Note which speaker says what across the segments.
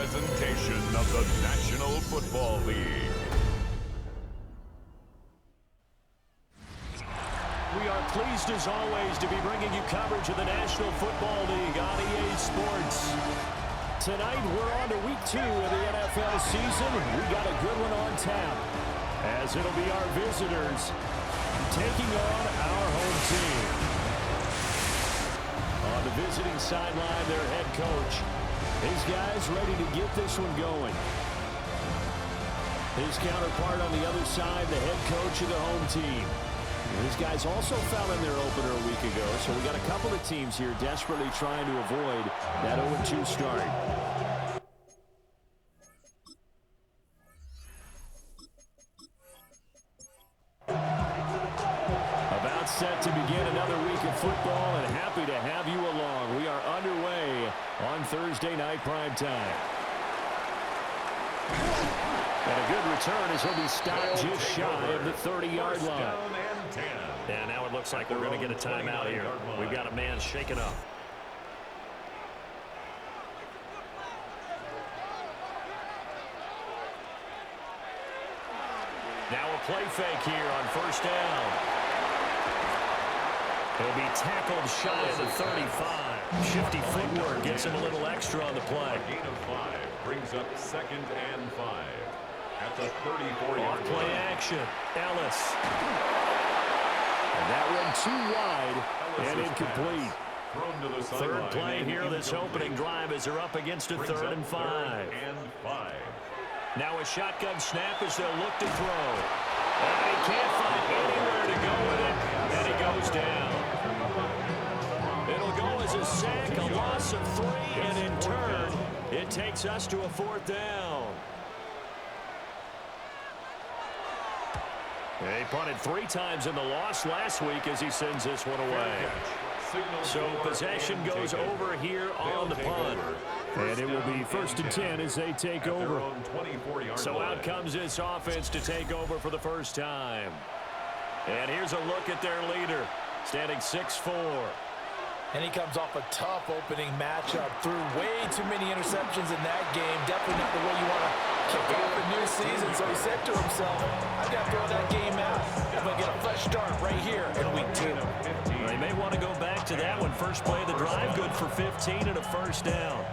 Speaker 1: presentation of the National Football League.
Speaker 2: We are pleased as always to be bringing you coverage of the National Football League on EA Sports. Tonight we're on to week 2 of the NFL season. We got a good one on tap, as it'll be our visitors taking on our home team. On the visiting sideline, their head coach. His guys ready to get this one going. His counterpart on the other side, the head coach of the home team. These guys also fell in their opener a week ago, so we got a couple of teams here desperately trying to avoid that 0-2 start. About set to begin another week of football, and happy to have you along. We are underway on Thursday night prime time. And a good return as he'll be stopped just shy of the 30-yard line. And now it looks like we're going to get a timeout here. We've got a man shaken up. Now a play fake here on first down. He'll be tackled shy of the 35. Shifty footwork gets him a little extra on the play.
Speaker 1: Gain of 5 brings up 2nd and 5 at the 34-yard line.
Speaker 2: Play action. Ellis. And that one too wide and incomplete. Third play here this opening drive as they're up against a 3rd and 5. Now a shotgun snap as they'll look to throw. And he can't find anywhere to go with it, and he goes down. It'll go as a sack, a loss of 3, and in turn, it takes us to a 4th down. He punted 3 times in the loss last week as he sends this one away. So possession goes over here on the punt. And it will be 1st and 10 as they take over. So out comes this offense to take over for the first time. And here's a look at their leader, standing 6'4".
Speaker 3: And he comes off a tough opening matchup. Threw way too many interceptions in that game. Definitely not the way you want to kick off a new season. So he said to himself, I've got to throw that game out. I'm going to get a fresh start right here in week 2.
Speaker 2: Well, he may want to go back to that one. First play of the drive, good for 15 and a first down.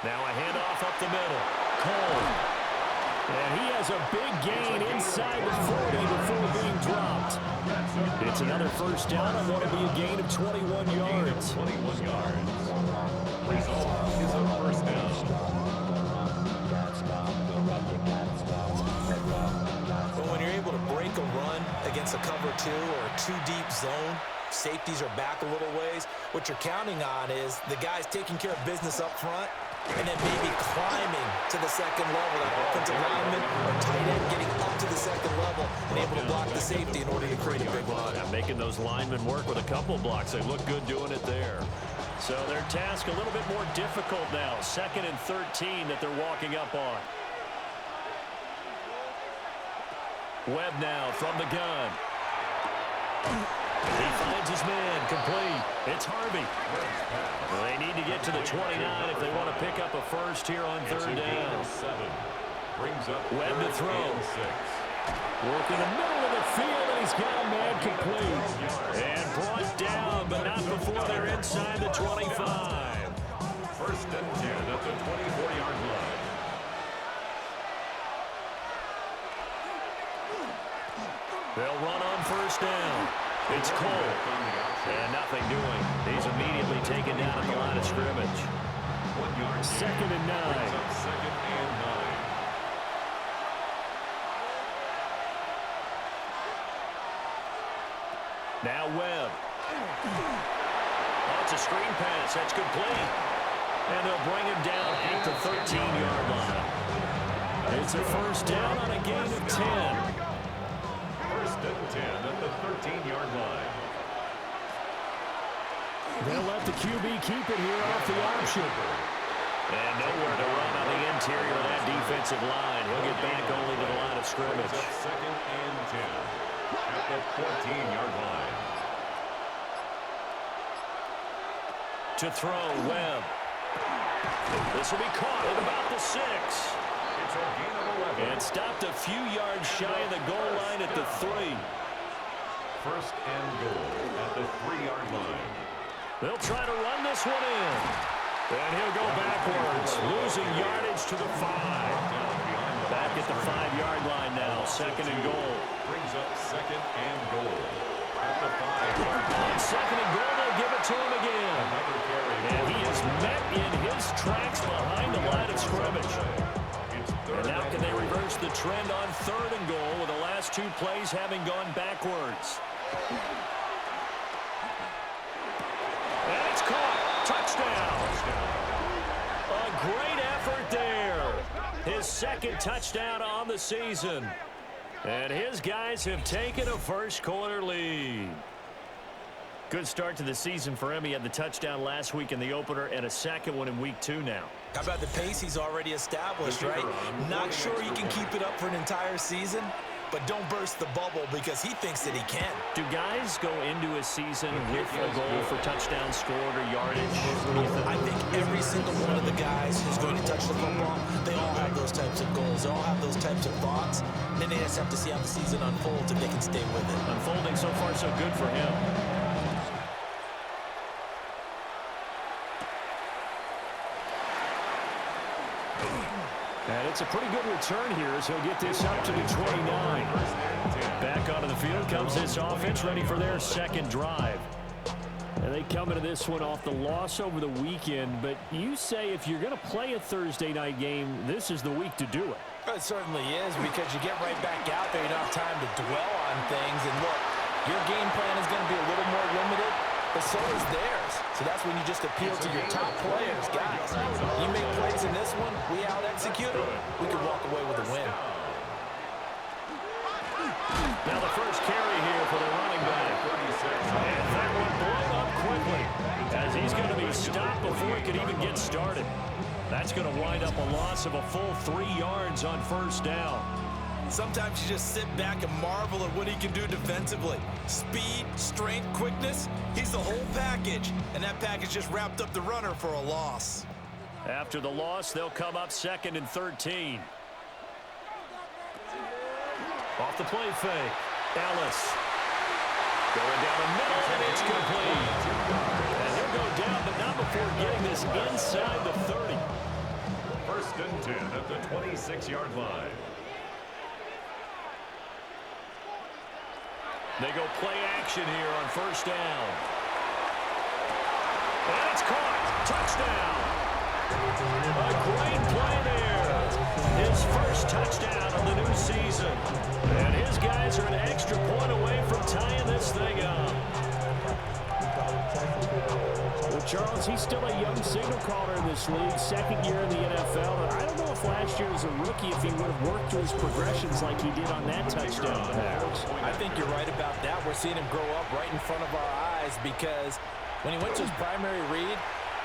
Speaker 2: Now a handoff up the middle. Cole. And he has a big gain inside the 40 before being dropped. It's another first down and want to be a gain of 21 yards.
Speaker 1: 21 yards. Result is a first down.
Speaker 3: But when you're able to break a run against a cover 2 or a 2-deep zone, safeties are back a little ways. What you're counting on is the guys taking care of business up front and then maybe climbing to the second level. That offensive lineman or tight end getting up to the second level and able to block the safety in order to create a big run.
Speaker 2: Yeah, making those linemen work with a couple blocks. They look good doing it there. So their task a little bit more difficult now. 2nd and 13 that they're walking up on. Webb now from the gun. He finds his man, complete. It's Harvey. Well, they need to get to the 29 if they want to pick up a first here on 3rd down. Webb to throw. Working the middle of the field, and he's got a man complete. And brought down, but not before they're inside the 25.
Speaker 1: 1st and 10 at the 24-yard line.
Speaker 2: They'll run on first down. It's Cole. And nothing doing. He's immediately taken down at the line of scrimmage.
Speaker 1: 1 yard.
Speaker 2: 2nd and 9.
Speaker 1: 2nd and 9.
Speaker 2: Now Webb. Oh, it's a screen pass. That's complete. And they'll bring him down at the 13-yard line. It's a first down on a gain of 10.
Speaker 1: 1st and 10 at the 13-yard line.
Speaker 2: They'll let the QB keep it here off the option. And nowhere to run on the interior of that defensive line. He'll get back only to the line of scrimmage.
Speaker 1: 2nd and 10. at the 14-yard line.
Speaker 2: To throw, Webb. This will be caught at about the 6.
Speaker 1: It's a gain of 11.
Speaker 2: And stopped a few yards shy of the goal line at the 3.
Speaker 1: First and goal at the 3-yard line.
Speaker 2: They'll try to run this one in. And he'll go backwards, losing yardage to the 5. Back at the 5-yard line now, second and goal.
Speaker 1: Brings up second and goal at the 5-yard line.
Speaker 2: On second and goal, they'll give it to him again.
Speaker 1: Another carry.
Speaker 2: And he is met in his tracks behind the line of scrimmage. And now can they reverse the trend on third and goal with the last 2 plays having gone backwards? And it's caught. Touchdown. A great effort there. His second touchdown on the season. And his guys have taken a first-quarter lead. Good start to the season for him. He had the touchdown last week in the opener and a second one in week 2 now.
Speaker 3: How about the pace he's already established, right? Not sure he can keep it up for an entire season, but don't burst the bubble because he thinks that he can.
Speaker 2: Do guys go into a season with a goal for touchdowns scored or yardage?
Speaker 3: I think every single one of the guys who's going to touch the football, they all have those types of goals. They all have those types of thoughts. And then they just have to see how the season unfolds if they can stay with it.
Speaker 2: Unfolding so far so good for him. And it's a pretty good return here as he'll get this up to the 29. Back onto the field comes this offense ready for their second drive. And they come into this one off the loss over the weekend. But you say if you're going to play a Thursday night game, this is the week to do it.
Speaker 3: It certainly is because you get right back out there. You don't have time to dwell on things. And look, your game plan is going to be a little more limited, but so is theirs. So that's when you just appeal to your top players. Guys, you make plays in this one, we out-execute them, we can walk away with a win.
Speaker 2: Now the first carry here for the running back. And that one blown up quickly as he's going to be stopped before he could even get started. That's going to wind up a loss of a full 3 yards on first down.
Speaker 3: Sometimes you just sit back and marvel at what he can do defensively. Speed, strength, quickness, he's the whole package. And that package just wrapped up the runner for a loss.
Speaker 2: After the loss, they'll come up second and 13. Off the play fake. Ellis. Going down the middle, and it's complete. And he'll go down, but not before getting this inside the 30.
Speaker 1: First and 10 at the 26-yard line.
Speaker 2: They go play action here on first down. And it's caught. Touchdown. A great play there. His first touchdown of the new season. And his guys are an extra point away from tying this thing up. Well, Charles, he's still a young signal caller in this league, second year in the NFL. And I don't know if last year as a rookie, if he would have worked through his progressions like he did on that touchdown pass.
Speaker 3: I think you're right about that. We're seeing him grow up right in front of our eyes because when he went to his primary read,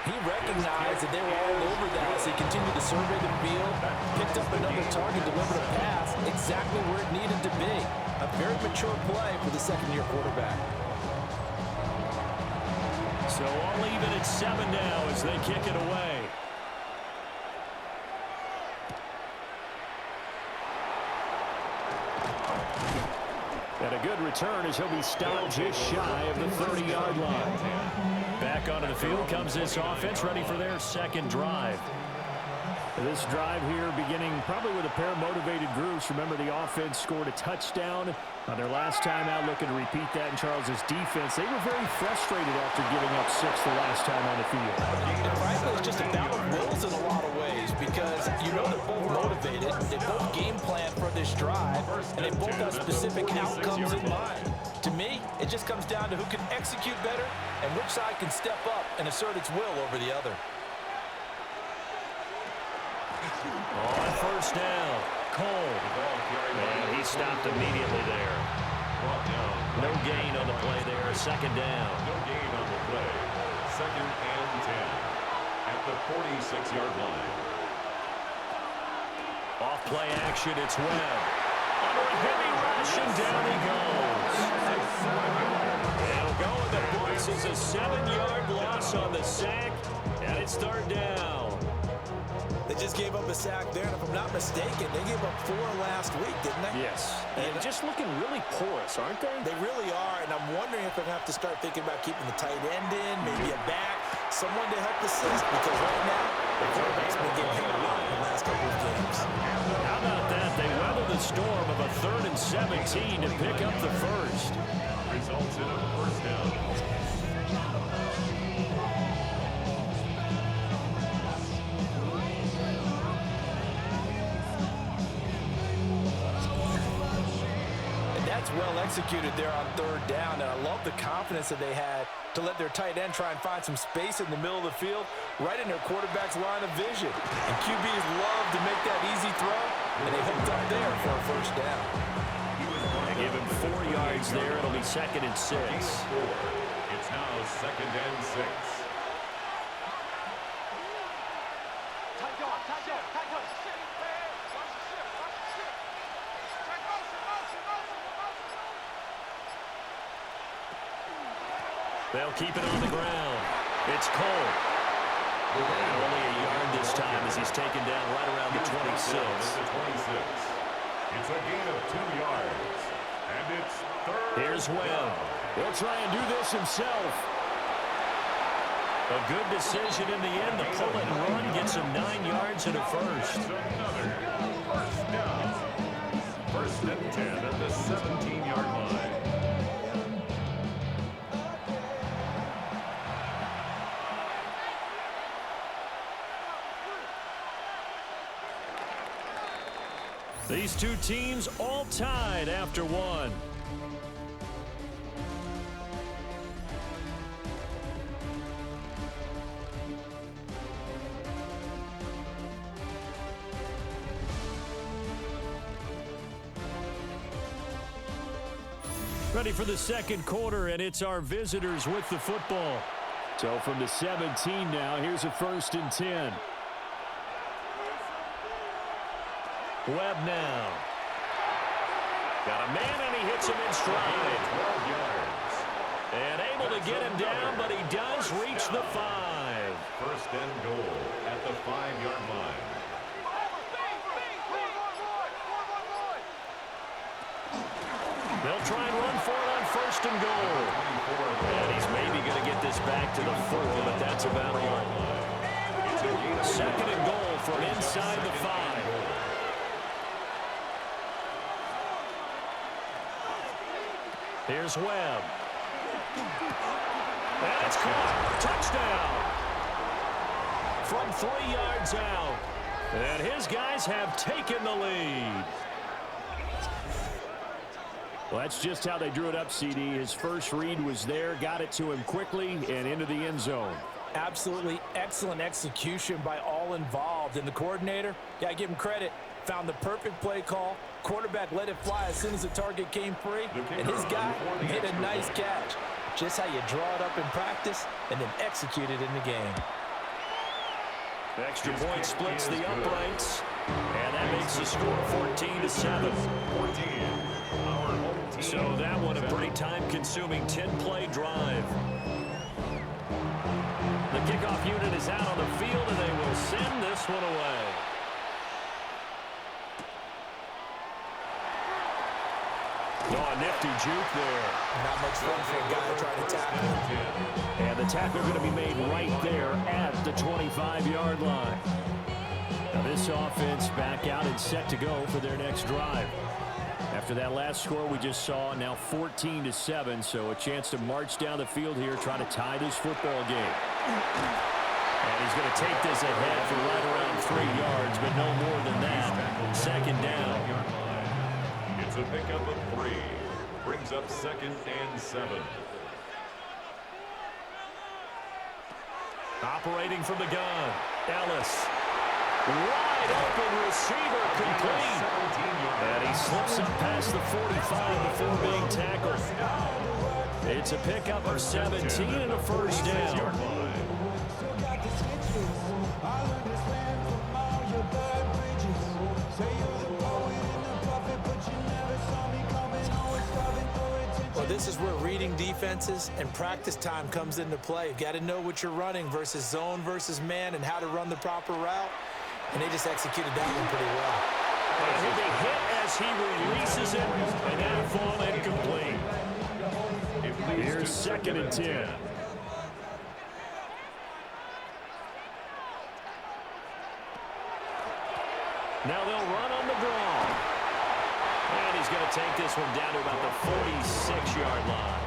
Speaker 3: he recognized that they were all over that as he continued to survey the field, picked up another target, delivered a pass exactly where it needed to be. A very mature play for the second-year quarterback.
Speaker 2: So all even at 7 now as they kick it away. And a good return as he'll be stopped just shy of the 30-yard line. Back onto the field comes this offense ready for their second drive. This drive here beginning probably with a pair of motivated groups. Remember, the offense scored a touchdown on their last time out, looking to repeat that in Charles's defense. They were very frustrated after giving up 6 the last time on the field.
Speaker 3: And frankly, it's just a battle of wills in a lot of ways because you know they're both motivated, they both game plan for this drive, and they both have specific outcomes in mind. To me, it just comes down to who can execute better and which side can step up and assert its will over the other.
Speaker 2: On first down, Cole. And he stopped immediately there. No gain on the play there. Second down.
Speaker 1: No gain on the play. Second and 10 at the 46-yard line.
Speaker 2: Off play action, it's Webb. under a heavy rush, and down he goes. It'll go in the books as a 7-yard loss on the sack, and it's third down.
Speaker 3: They just gave up a sack there, and if I'm not mistaken, they gave up 4 last week, didn't they?
Speaker 2: Yes. And just looking really porous, aren't they?
Speaker 3: They really are, and I'm wondering if they're going to have to start thinking about keeping the tight end in, maybe a back, someone to help assist, because right now, the quarterback's been getting hit a lot in the last couple of games.
Speaker 2: How about that? They weather the storm of a 3rd and 17 to pick up the first.
Speaker 1: Results in a first down.
Speaker 3: Well executed there on 3rd down, and I love the confidence that they had to let their tight end try and find some space in the middle of the field, right in their quarterback's line of vision. And QBs love to make that easy throw, and they hooked up there for a first down.
Speaker 2: They give him 4 yards there. It'll be 2nd and 6.
Speaker 1: It's now 2nd and 6.
Speaker 2: They'll keep it on the ground. It's Cole. Only a yard this time as he's taken down right around the 26.
Speaker 1: It's a gain of 2 yards. And it's 3rd.
Speaker 2: Here's Webb. He'll try and do this himself. A good decision in the end. The pull and run gets him 9 yards and a first.
Speaker 1: Another first down. 1st and 10 at the 17-yard line.
Speaker 2: These two teams all tied after one. Ready for the 2nd quarter, and it's our visitors with the football. So from the 17 now, here's a 1st and 10. Webb now. Got a man, and he hits him in stride.
Speaker 1: 12 yards.
Speaker 2: And able to get him down, but he does reach the 5.
Speaker 1: 1st and goal at the 5-yard line.
Speaker 2: They'll try and run for it on 1st and goal. And he's maybe going to get this back to the 4, but that's about all. 2nd and goal from inside the 5. Here's Webb. And it's caught. Touchdown. From 3 yards out. And his guys have taken the lead. Well, that's just how they drew it up, CD. His first read was there, got it to him quickly, and into the end zone.
Speaker 3: Absolutely excellent execution by all involved. And the coordinator, got to give him credit, found the perfect play call. Quarterback let it fly as soon as the target came free, and his guy made a nice catch. Just how you draw it up in practice and then execute it in the game.
Speaker 2: The extra point splits the uprights, and that makes the score 14-7.
Speaker 1: 14.
Speaker 2: So that one a pretty time-consuming 10-play drive. The kickoff unit is out on the field, and they will send this one away. Oh, a nifty juke there.
Speaker 3: Not much fun for a guy trying to tackle.
Speaker 2: And the tackle going to be made right there at the 25-yard line. Now this offense back out and set to go for their next drive. After that last score we just saw, now 14-7, so a chance to march down the field here, try to tie this football game. And he's going to take this ahead for right around 3 yards, but no more than that. 2nd down.
Speaker 1: It's a pickup of 3. Brings up 2nd and 7.
Speaker 2: Operating from the gun, Ellis. Wide open receiver complete. And he slips up past the 45 before being tackled. It's a pickup of 17 and a first down.
Speaker 3: is where reading defenses and practice time comes into play. You've got to know what you're running versus zone versus man and how to run the proper route. And they just executed that one pretty well.
Speaker 2: And he'll be hit as he releases it, and that fall incomplete. Here's 2nd and 10. Now they'll run on the draw. And he's going to take this one down to about the 46-yard line.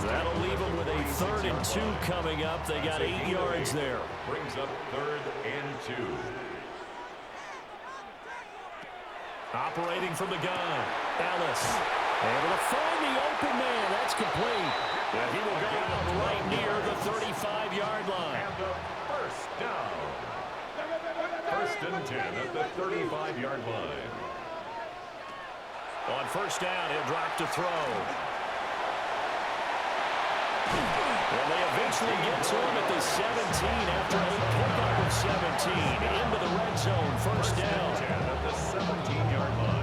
Speaker 2: That'll leave them with a 3rd and 2 coming up. They got 8 yards there.
Speaker 1: Brings up 3rd and 2.
Speaker 2: Operating from the gun. Ellis able to find the open man. That's complete. And he will go out right near the 35-yard line.
Speaker 1: And the first down. 1st and 10 at the 35-yard line.
Speaker 2: On 1st down, he'll drop to throw. And they eventually get to him at the 17 after a pickup of 17 into the red zone. 1st down.
Speaker 1: 10 at the 17-yard line.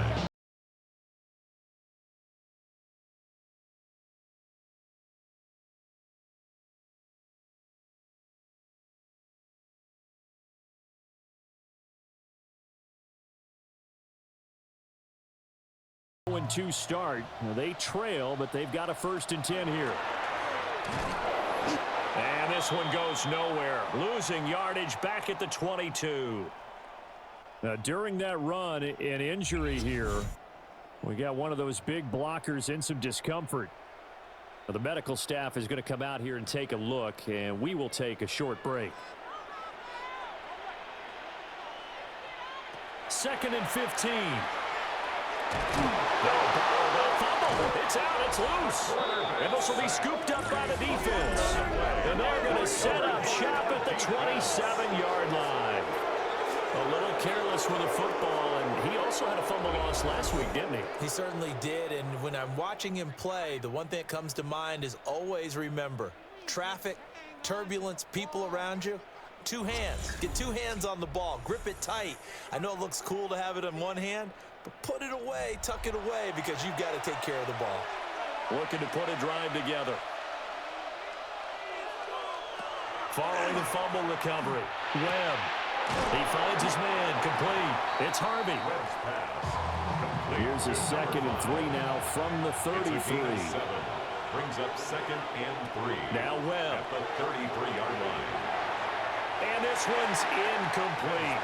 Speaker 2: And 2 start. They trail, but they've got a 1st and 10 here. And this one goes nowhere. Losing yardage back at the 22. Now, during that run, an injury here. We got one of those big blockers in some discomfort. Now, the medical staff is going to come out here and take a look, and we will take a short break. 2nd and 15. It's out, it's loose. And this will be scooped up by the defense. And they're going to set up shop at the 27-yard line. A little careless with the football, and he also had a fumble loss last week, didn't he?
Speaker 3: He certainly did, and when I'm watching him play, the one thing that comes to mind is always remember, traffic, turbulence, people around you, 2 hands. Get 2 hands on the ball. Grip it tight. I know it looks cool to have it in one hand, but put it away, tuck it away, because you've got to take care of the ball.
Speaker 2: Looking to put a drive together. Following the fumble recovery. Webb. He finds his man. Complete. It's Harvey. Here's a 2nd and 3 now from the 33.
Speaker 1: Brings up 2nd and 3.
Speaker 2: Now Webb.
Speaker 1: At the 33-yard line.
Speaker 2: And this one's incomplete.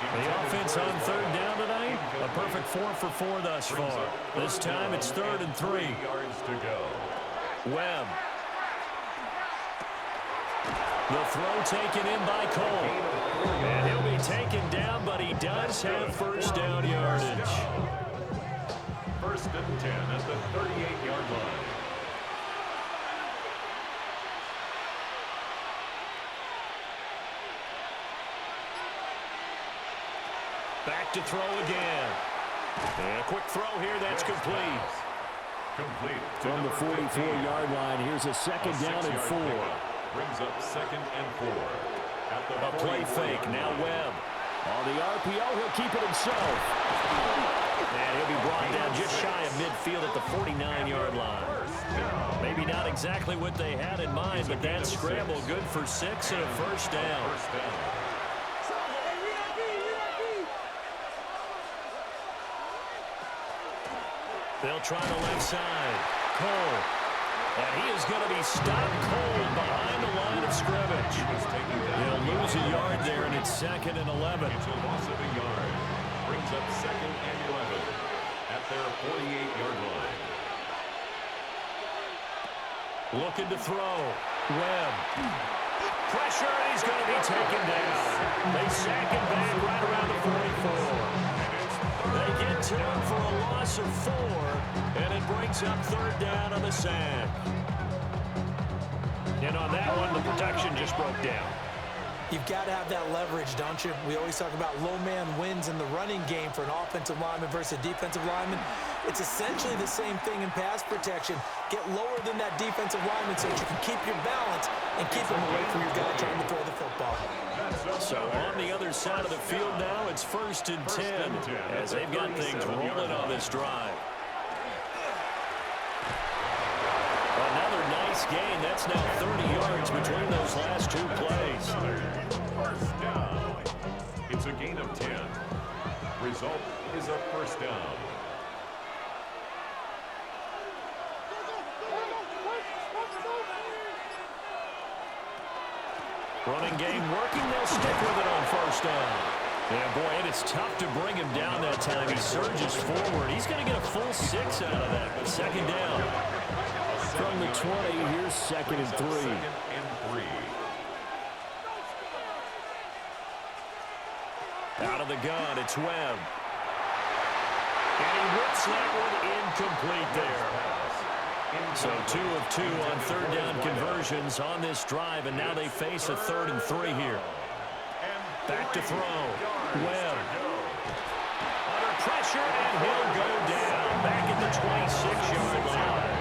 Speaker 2: The offense on 3rd down tonight, a perfect 4 for 4 thus far. This time it's 3rd and 3.
Speaker 1: 3 yards to go.
Speaker 2: Webb. The throw taken in by Cole. And he'll be taken down, but he does have 1st down yardage.
Speaker 1: 1st and 10 at the 38-yard line.
Speaker 2: Back to throw again. And a quick throw here, that's complete.
Speaker 1: From
Speaker 2: the 44-yard line, here's a 2nd down and 4.
Speaker 1: Brings up 2nd and 4. At the
Speaker 2: A play fake, now Webb. On the RPO, he'll keep it himself. And he'll be brought down just shy of midfield at the 49-yard line. Maybe not exactly what they had in mind, but that scramble good for 6 and a 1st down. They'll try the left side. Cole. And he is going to be stopped cold behind the line of scrimmage. He'll lose a yard there, and it's 2nd and 11.
Speaker 1: It's a loss of a yard. Brings up 2nd and 11 at their 48-yard line.
Speaker 2: Looking to throw. Webb. Pressure, and he's going to be taken down. They sack him back right around the 44. They get to him for a loss of 4, and it brings up 3rd down on the sack. And on that one, the protection just broke down.
Speaker 3: You've got to have that leverage, don't you? We always talk about low man wins in the running game for an offensive lineman versus a defensive lineman. It's essentially the same thing in pass protection. Get lower than that defensive lineman so that you can keep your balance and keep him away from your guy trying to throw the football.
Speaker 2: So on the other side of the field now, it's 1st and 10 as they've got things rolling on this drive. this game. That's now 30 yards between those last two plays.
Speaker 1: First down. It's a gain of 10. Result is a first down.
Speaker 2: Running game working. They'll stick with it on first down. Yeah, boy, it is tough to bring him down that time. He surges forward. He's going to get a full 6 out of that, but second down.
Speaker 4: From the 20, here's second and 3.
Speaker 2: Out of the gun, it's Webb. And he whips that one incomplete there. So 2 of 2 on third down conversions on this drive, and now they face a 3rd and 3 here. Back to throw. Webb. Under pressure, and he'll go down. Back at the 26-yard line.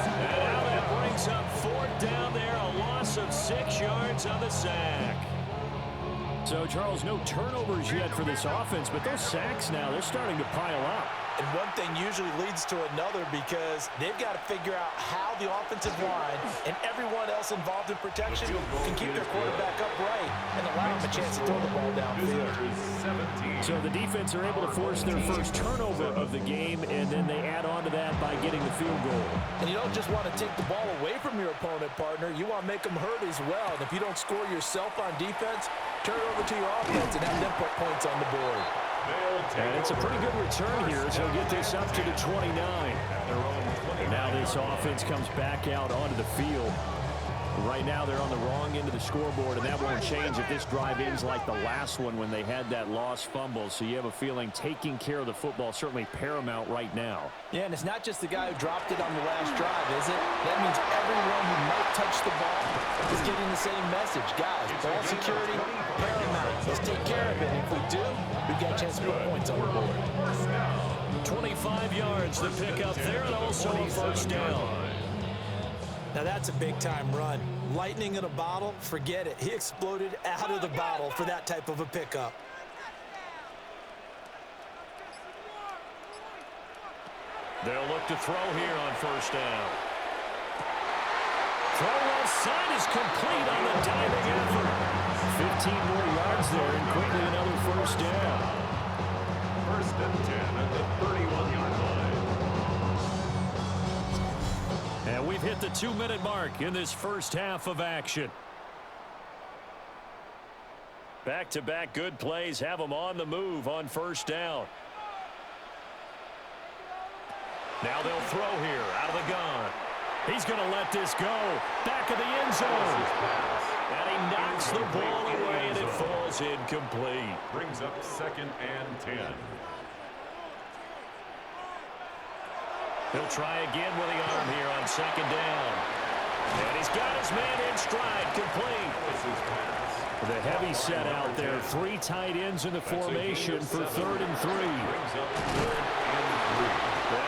Speaker 2: And now that brings up 4th down there. A loss of 6 yards on the sack.
Speaker 4: So, Charles, no turnovers yet for this offense, but those sacks now, they're starting to pile up.
Speaker 3: And one thing usually leads to another because they've got to figure out how the offensive line and everyone else involved in protection can keep their quarterback upright and allow him a chance to throw the ball downfield.
Speaker 4: So the defense are able to force their first turnover of the game, and then they add on to that by getting the field goal.
Speaker 3: And you don't just want to take the ball away from your opponent, partner. You want to make them hurt as well. And if you don't score yourself on defense, turn it over to your offense and have them put points on the board.
Speaker 4: And it's a pretty good return here, so get this up to the 29. And now this offense comes back out onto the field. Right now they're on the wrong end of the scoreboard, and that won't change if this drive ends like the last one when they had that lost fumble. So you have a feeling taking care of the football certainly paramount right now.
Speaker 3: Yeah, and it's not just the guy who dropped it on the last drive, is it? That means everyone who might touch the ball is getting the same message. Guys, ball security, paramount. Let's take care of it. And if we do, we got a chance to put points on the board.
Speaker 2: 25 yards to pick up there, and also a first down.
Speaker 3: Now that's a big-time run. Lightning in a bottle, forget it. He exploded out of the bottle for that type of a pickup.
Speaker 2: They'll look to throw here on first down. Throw left side is complete on the diving effort. 15 more yards there, and quickly another first down.
Speaker 1: First and 10 at the 31-yard line.
Speaker 2: And we've hit the 2-minute mark in this first half of action. Back-to-back good plays have them on the move on first down. Now they'll throw here out of the gun. He's going to let this go. Back of the end zone. And he knocks the ball away, and it falls incomplete.
Speaker 1: Brings up 2nd and 10.
Speaker 2: He'll try again with the arm here on second down. And he's got his man in stride, complete.
Speaker 4: The heavy set out there. 3 tight ends in the formation for 3rd and 3.
Speaker 2: And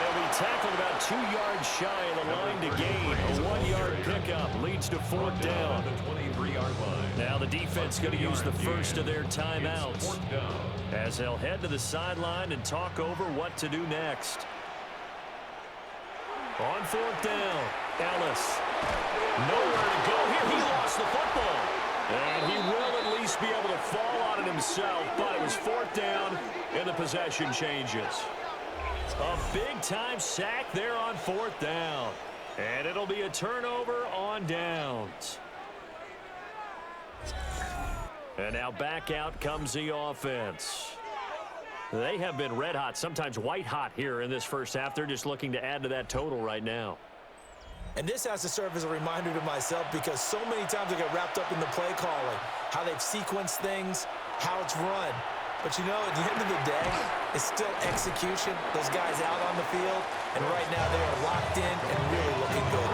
Speaker 2: he'll be tackled about 2 yards shy of the line to gain. A 1-yard pickup leads to 4th down. Now the defense going to use the first of their timeouts as they'll head to the sideline and talk over what to do next. On 4th down, Ellis. Nowhere to go here. He lost the football. And he will at least be able to fall on it himself, but it was 4th down, and the possession changes. A big-time sack there on 4th down. And it'll be a turnover on downs. And now back out comes the offense. They have been red hot, sometimes white hot here in this first half. They're just looking to add to that total right now.
Speaker 3: And this has to serve as a reminder to myself because so many times I get wrapped up in the play calling, how they've sequenced things, how it's run. But you know, at the end of the day, it's still execution. Those guys out on the field, and right now they are locked in and really looking good.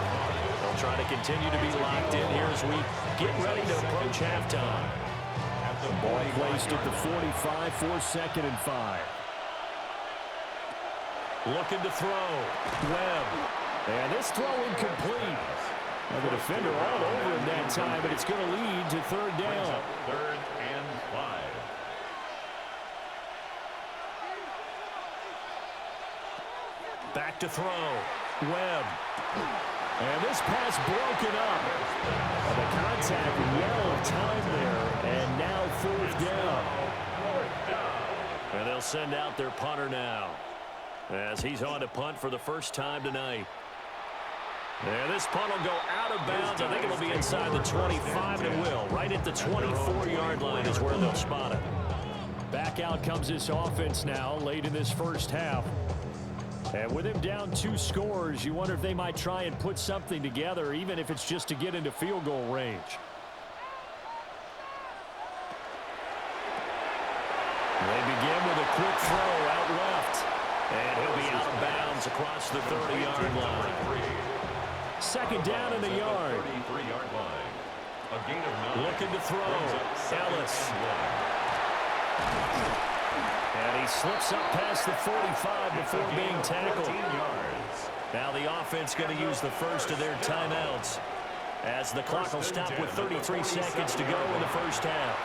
Speaker 2: They'll try to continue to be locked in here as we get ready to approach halftime.
Speaker 4: Ball placed at the 45 for 2nd and 5.
Speaker 2: Looking to throw. Webb.
Speaker 4: And this throw incomplete. Now the defender all over him that time, but it's going to lead to 3rd down.
Speaker 1: 3rd and 5.
Speaker 2: Back to throw. Webb.
Speaker 4: And this pass broken up. The contact well timed there, and now fourth down.
Speaker 2: And they'll send out their punter now, as he's on to punt for the first time tonight. And this punt will go out of bounds. I think it'll be inside the 25, and it will. Right at the 24-yard line is where they'll spot it.
Speaker 4: Back out comes this offense now late in this first half. And with him down 2 scores, you wonder if they might try and put something together, even if it's just to get into field goal range. They begin with a quick throw out left. And he'll be out of bounds across the 30-yard line. Second down in the yard.
Speaker 1: 33-yard line. A gain of 9.
Speaker 2: Looking to throw. Ellis. And he slips up past the 45 before being tackled. Now the offense going to use the first of their timeouts, as the clock will stop with 33 seconds to go in the first half.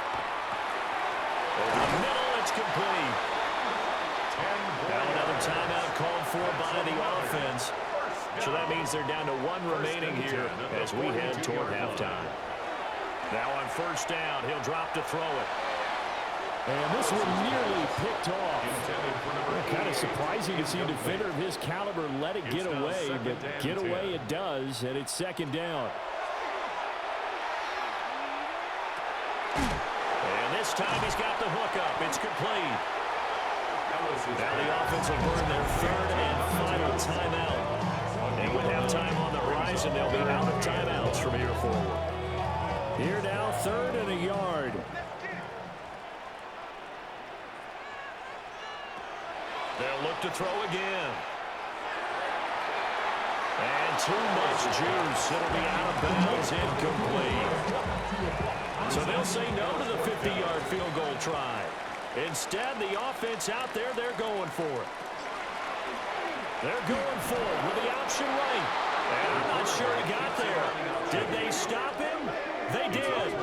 Speaker 2: Over the middle, it's complete. Now another timeout called for by the offense. So that means they're down to 1 remaining here as we head toward halftime. Now on first down, he'll drop to throw it.
Speaker 4: And this one nearly picked off. Kind of surprising to see a defender of his caliber let it get away, but get away it does, and it's second down.
Speaker 2: And this time he's got the hook up. It's complete. Now the offense will burn their third and final timeout. And with halftime on the horizon, they'll be out of timeouts from here forward.
Speaker 4: Here now, third and a yard.
Speaker 2: They'll look to throw again. And too much juice. It'll be out of bounds, incomplete. So they'll say no to the 50-yard field goal try. Instead, the offense out there, they're going for it. They're going for it with the option right. And I'm not sure he got there. Did they stop him? They did.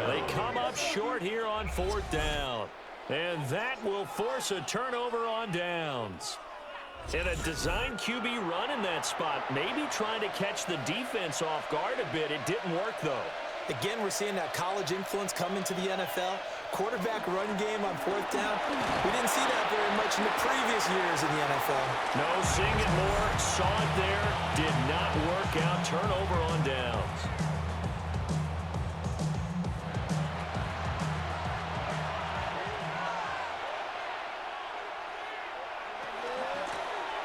Speaker 2: They come up short here on fourth down. And that will force a turnover on downs. And a design QB run in that spot, maybe trying to catch the defense off guard a bit. It didn't work, though.
Speaker 3: Again, we're seeing that college influence come into the NFL. Quarterback run game on fourth down. We didn't see that very much in the previous years in the NFL.
Speaker 2: No, seeing it more, saw it there, did not work out. Turnover on downs.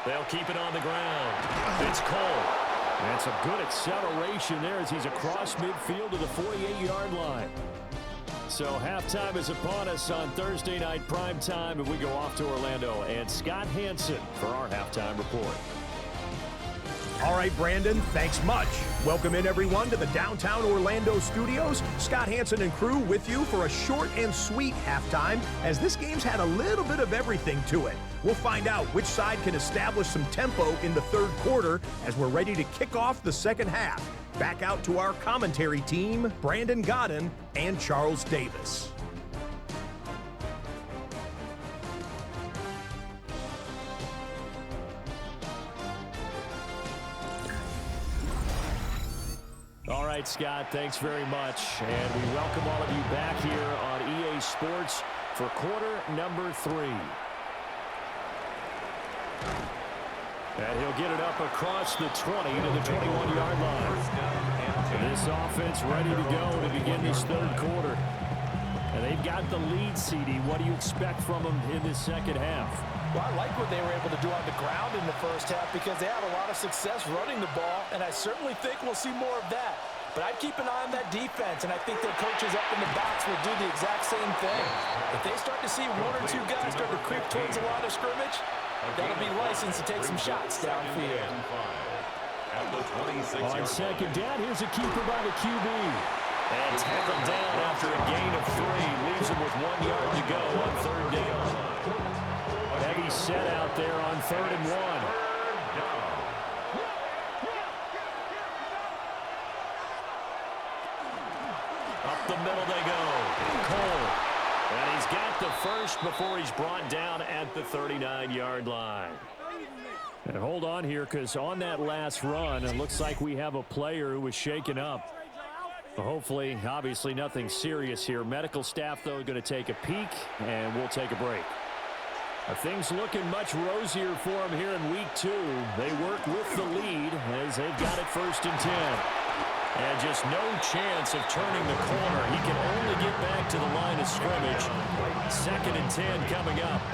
Speaker 2: They'll keep it on the ground. It's Cole.
Speaker 4: That's a good acceleration there as he's across midfield to the 48-yard line. So halftime is upon us on Thursday night prime time, and we go off to Orlando. And Scott Hansen for our halftime report.
Speaker 5: All right, Brandon, thanks much. Welcome in, everyone, to the downtown Orlando studios. Scott Hansen and crew with you for a short and sweet halftime, as this game's had a little bit of everything to it. We'll find out which side can establish some tempo in the third quarter as we're ready to kick off the second half. Back out to our commentary team, Brandon Godden and Charles Davis.
Speaker 4: All right, Scott, thanks very much. And we welcome all of you back here on EA Sports for quarter number 3. And he'll get it up across the 20 to the 21-yard line. And this offense ready to go to begin this third quarter. And they've got the lead, CD. What do you expect from them in this second half?
Speaker 3: Well, I like what they were able to do on the ground in the first half because they had a lot of success running the ball, and I certainly think we'll see more of that. But I'd keep an eye on that defense, and I think their coaches up in the box will do the exact same thing. If they start to see 1 or 2 guys start to creep towards the line of scrimmage, that'll be licensed to take some shots downfield.
Speaker 4: On second down, here's a keeper by the QB.
Speaker 2: And tackled down after a gain of 3. Leaves him with 1 yard to go on third down.
Speaker 4: Heavy set out there on 3rd and 1.
Speaker 2: Up the middle they go. Cole. And he's got the first before he's brought down at the 39-yard line.
Speaker 4: And hold on here, because on that last run, it looks like we have a player who was shaken up. Hopefully, obviously nothing serious here. Medical staff, though, going to take a peek, and we'll take a break. Things looking much rosier for them here in week 2. They work with the lead as they've got it 1st and 10. And just no chance of turning the corner. He can only get back to the line of scrimmage. 2nd and 10 coming up.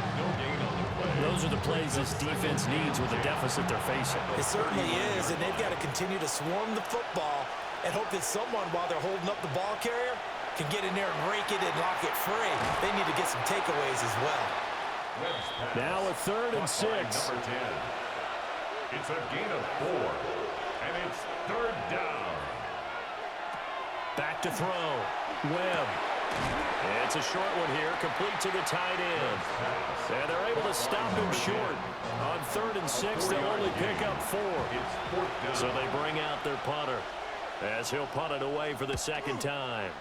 Speaker 4: Those are the plays this defense needs with the deficit they're facing.
Speaker 3: It certainly is, and they've got to continue to swarm the football and hope that someone, while they're holding up the ball carrier, can get in there and rake it and lock it free. They need to get some takeaways as well.
Speaker 4: Now a 3rd and 6.
Speaker 1: Number 10. It's a gain of 4, and it's 3rd down.
Speaker 4: Back to throw. Webb. It's a short one here, complete to the tight end. And they're able to stop him short. On 3rd and 6, they'll only pick up 4. So they bring out their punter as he'll punt it away for the 2nd time.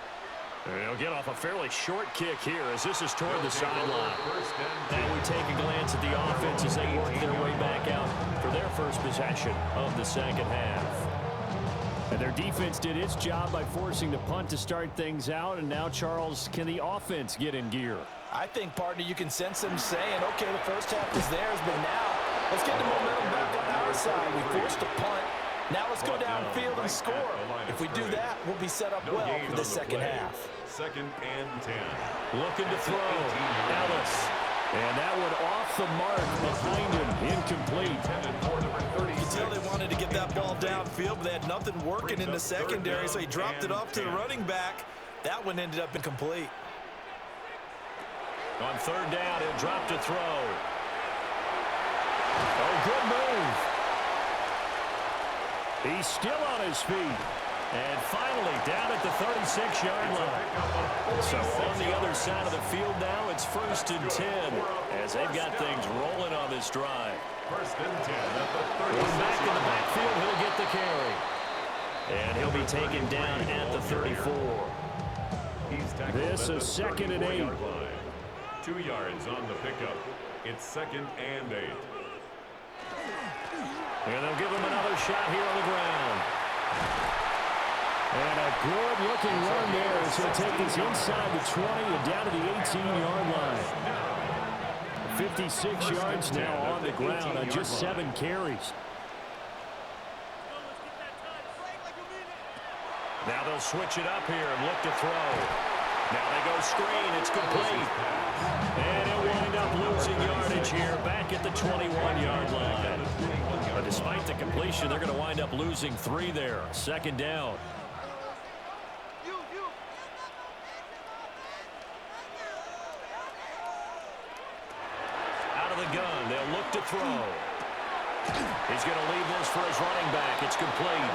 Speaker 4: And he'll get off a fairly short kick here as this is toward the sideline. And we take a glance at the offense as they work their way back out for their first possession of the 2nd half. And their defense did its job by forcing the punt to start things out. And now, Charles, can the offense get in gear?
Speaker 3: I think, partner, you can sense them saying, okay, the first half is theirs, but now let's get the momentum back on our side. We forced a punt. Now let's go downfield and score. If we do that, we'll be set up well for the 2nd half.
Speaker 1: 2nd and 10.
Speaker 4: Looking to throw. Ellis. And that one off the mark behind him. Incomplete.
Speaker 3: You can tell they wanted to get that ball downfield, but they had nothing working in the secondary, so he dropped it off to the running back. That one ended up incomplete.
Speaker 4: On 3rd down, he'll drop to throw. Oh, good move. He's still on his feet. And finally, down at the 36-yard line. So on the other side of the field now, it's 1st and 10 as they've got things rolling on this drive.
Speaker 1: 1st and 10 at the 36.
Speaker 4: Back in the backfield, he'll get the carry. And he'll be taken down at the 34. This is 2nd and 8.
Speaker 1: 2 yards on the pickup. It's 2nd and 8.
Speaker 4: And they'll give him another shot here on the ground. And a good-looking run there as he'll take this inside the 20 and down to the 18-yard line. 56 yards now on the ground on just 7 carries. Now they'll switch it up here and look to throw. Now they go screen. It's complete. And he'll wind up losing yardage here back at the 21-yard line. But despite the completion, they're going to wind up losing 3 there. 2nd down. Out of the gun. They'll look to throw. He's going to leave this for his running back. It's complete.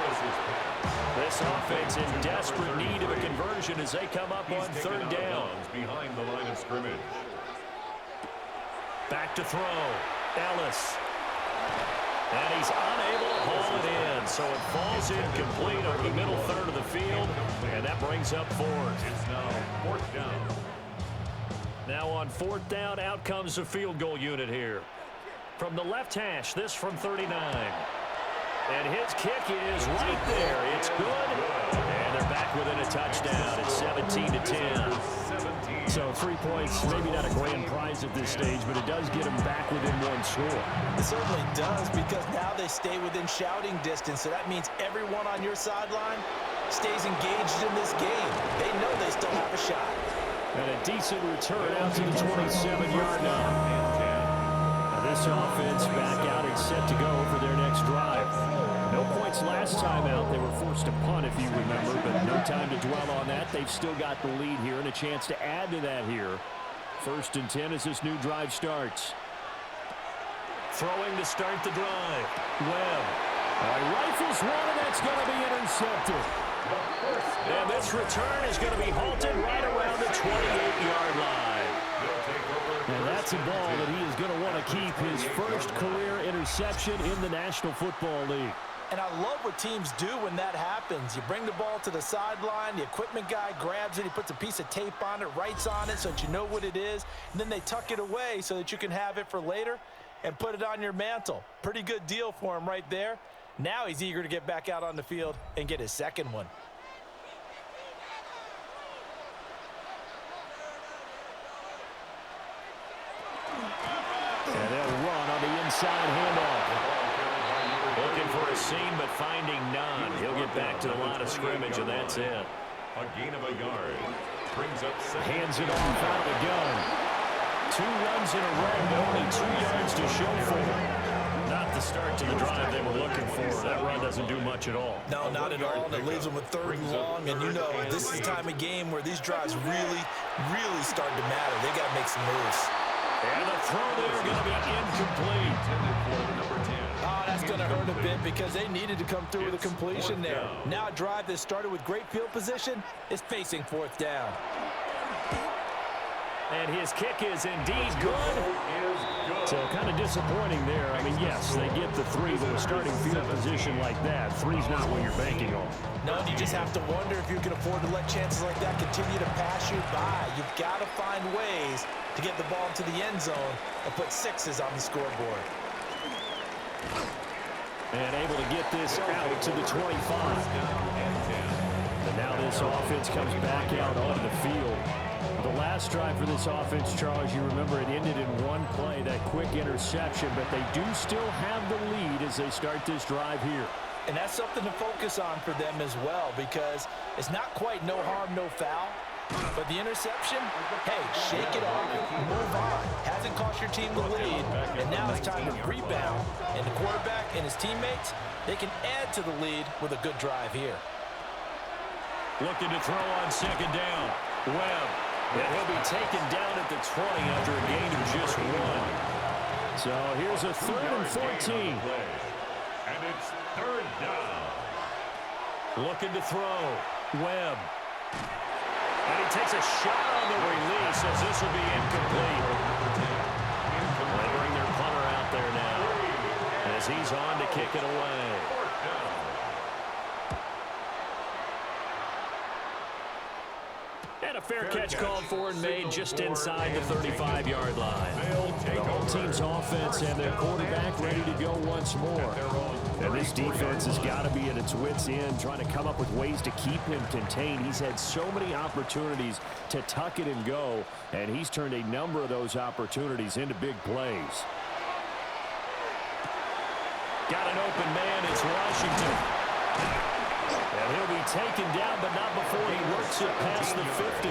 Speaker 4: This offense in desperate need of a conversion as they come up on 3rd down.
Speaker 1: Behind the line of scrimmage.
Speaker 4: Back to throw. Ellis. And he's unable to haul it in. So it falls incomplete over the middle 3rd of the field. And that brings up 4th.
Speaker 1: It's now 4th down.
Speaker 4: Now on 4th down, out comes the field goal unit here. From the left hash, this from 39. And his kick is right there. It's good. And they're back within a touchdown. It's 17-10. So 3 points, maybe not a grand prize at this stage, but it does get them back within 1 score.
Speaker 3: It certainly does, because now they stay within shouting distance. So that means everyone on your sideline stays engaged in this game. They know they still have a shot.
Speaker 4: And a decent return out to the 27-yard line. This offense back out and set to go for their next drive. No points last time out. They were forced to punt, if you remember, but no time to dwell on that. They've still got the lead here and a chance to add to that here. 1st and 10 as this new drive starts. Throwing to start the drive. Webb. Rifles one, and that's going to be intercepted. And this return is going to be halted right around the 28-yard line. And that's a ball that he is going to want to keep, his first career interception in the National Football League.
Speaker 3: And I love what teams do when that happens. You bring the ball to the sideline, the equipment guy grabs it, he puts a piece of tape on it, writes on it so that you know what it is, and then they tuck it away so that you can have it for later. and put it on your mantle. Pretty good deal for him right there. Now he's eager to get back out on the field and get his second one.
Speaker 4: And they'll run on the inside handoff.
Speaker 2: Looking for a seam, but finding none. He'll get back to the line of scrimmage, and that's it.
Speaker 1: A gain of a yard. Brings up
Speaker 4: Hands it off out of the gun. 2 runs in a row, only 2 yards to show for it.
Speaker 2: Not the start to the drive they were looking for. That run doesn't do much at all.
Speaker 3: No, not at all, and it leaves them with 3rd and long, and you know this is the time of game where these drives really, really start to matter. They got to make some moves.
Speaker 2: And the throw there going to be incomplete.
Speaker 3: Oh, that's going to hurt a bit because they needed to come through with a completion there. Now a drive that started with great field position is facing 4th down.
Speaker 2: And his kick is indeed good.
Speaker 4: So kind of disappointing there. I mean, yes, they get the 3, but with starting field position like that, 3's not what you're banking on.
Speaker 3: No, and you just have to wonder if you can afford to let chances like that continue to pass you by. You've got to find ways to get the ball into the end zone and put 6s on the scoreboard.
Speaker 4: And able to get this out to the 25. And now this offense comes back out onto the field. The last drive for this offense, Charles, you remember it ended in 1 play, that quick interception, but they do still have the lead as they start this drive here.
Speaker 3: And that's something to focus on for them as well, because it's not quite no harm, no foul. But the interception, hey, shake it off, move on. Hasn't cost your team the lead, and now it's time to rebound. And the quarterback and his teammates, they can add to the lead with a good drive here.
Speaker 2: Looking to throw on 2nd down. Webb. And he'll be taken down at the 20 after a gain of just 1.
Speaker 4: So here's a 3rd and 14.
Speaker 1: And it's 3rd down.
Speaker 2: Looking to throw. Webb. And he takes a shot on the release as this will be incomplete. They bring their punter out there now as he's on to kick it away. And a fair catch called for and made just inside the 35-yard line.
Speaker 4: The whole team's offense and their quarterback ready to go once more. And this defense has got to be at its wits' end, trying to come up with ways to keep him contained. He's had so many opportunities to tuck it and go, and he's turned a number of those opportunities into big plays.
Speaker 2: Got an open man. It's Washington. And he'll be taken down, but not before he works it past the 50.